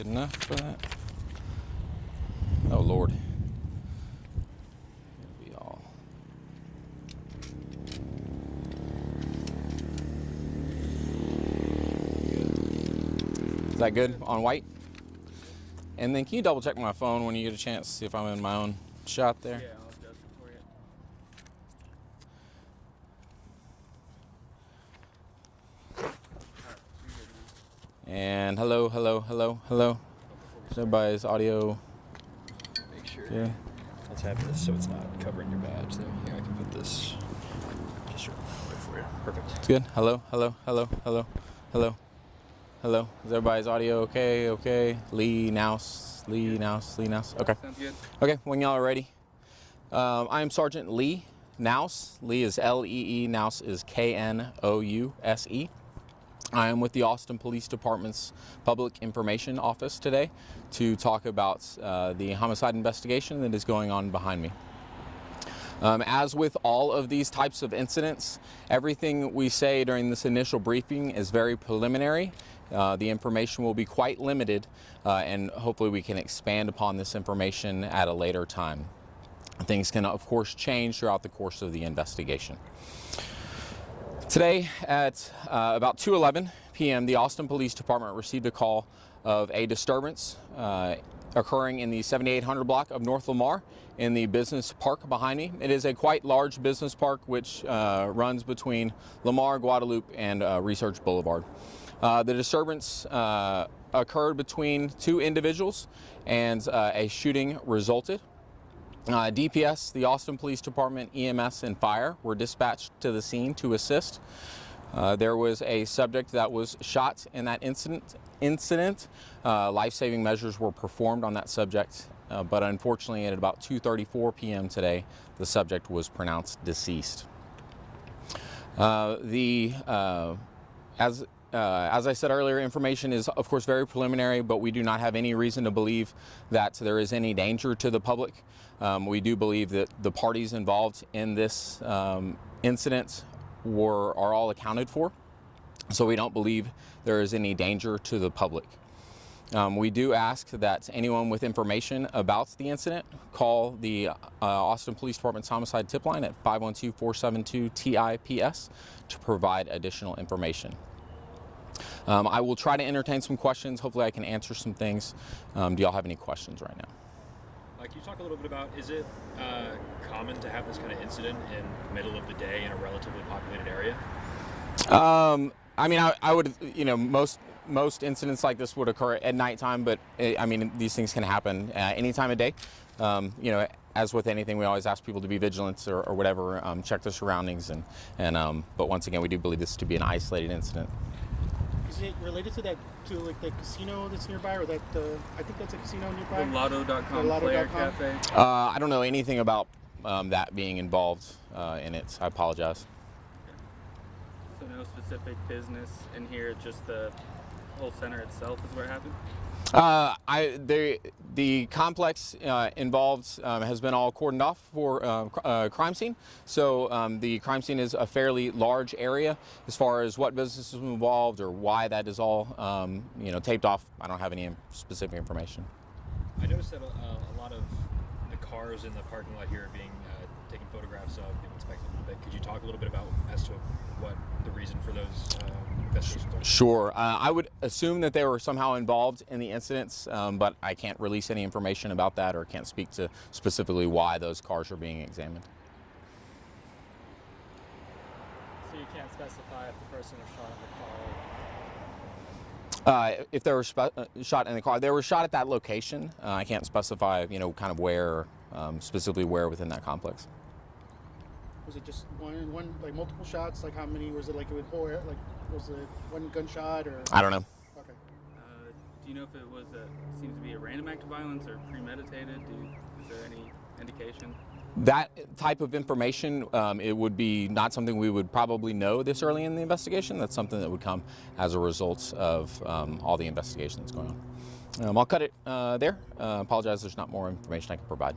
Good enough for that? Oh, Lord. Here we all. Is that good on white? And then can you double check my phone when you get a chance to see if I'm in my own shot there? Yeah, I'll adjust it for you. And hello. Is everybody's audio? Make sure. Okay. Let's have this so it's not covering your badge there. Here, I can put this just right that way for you. Perfect. It's good. Hello. Is everybody's audio okay? Okay. Lee Nouse. Okay. Sounds good. Okay, when y'all are ready. I'm Sergeant Lee Nouse. Lee is L-E-E, Nouse is K-N-O-U-S-E. I am with the Austin Police Department's Public Information Office today to talk about the homicide investigation that is going on behind me. As with all of these types of incidents, everything we say during this initial briefing is very preliminary. The information will be quite limited, and hopefully we can expand upon this information at a later time. Things can, of course, change throughout the course of the investigation. Today at about 2:11 p.m., the Austin Police Department received a call of a disturbance occurring in the 7800 block of North Lamar in the business park behind me. It is a quite large business park which runs between Lamar, Guadalupe, and Research Boulevard. The disturbance occurred between two individuals and a shooting resulted. DPS, the Austin Police Department, EMS, and fire were dispatched to the scene to assist. There was a subject that was shot in that incident. Life-saving measures were performed on that subject, but unfortunately at about 2:34 p.m. today, the subject was pronounced deceased. As I said earlier, information is of course very preliminary, but we do not have any reason to believe that there is any danger to the public. We do believe that the parties involved in this incident are all accounted for, so we don't believe there is any danger to the public. We do ask that anyone with information about the incident call the Austin Police Department's homicide tip line at 512-472-TIPS to provide additional information. I will try to entertain some questions. Hopefully I can answer some things. Do y'all have any questions right now? Can you talk a little bit about, is it common to have this kind of incident in the middle of the day in a relatively populated area? I mean, I would, most incidents like this would occur at nighttime, but I mean, these things can happen any time of day. As with anything, we always ask people to be vigilant or whatever, check their surroundings, but once again, we do believe this to be an isolated incident. Is it related to the casino that's nearby, or that I think that's a casino nearby? The Lotto.com player cafe. I don't know anything about that being involved in it. I apologize. So no specific business in here, just the whole center itself is where it happened? The complex involved has been all cordoned off for crime scene. So the crime scene is a fairly large area. As far as what businesses are involved or why that is all taped off, I don't have any specific information. I noticed that a lot of the cars in the parking lot here are being taken photographs of, being inspected a little bit. Could you talk a little bit about as to what the reason for those investigations are? Sure. I would assume that they were somehow involved in the incidents, but I can't release any information about that or can't speak to specifically why those cars are being examined. So you can't specify if the person was shot in the car? If they were shot in the car, they were shot at that location. I can't specify, kind of where, specifically where within that complex. Was it just one, like multiple shots? Like how many? Was it like was it one gunshot or? I don't know. Okay. Do you know if it was seems to be a random act of violence or premeditated? Is there any indication? That type of information, it would be not something we would probably know this early in the investigation. That's something that would come as a result of all the investigation that's going on. I'll cut it there. Apologize, there's not more information I can provide.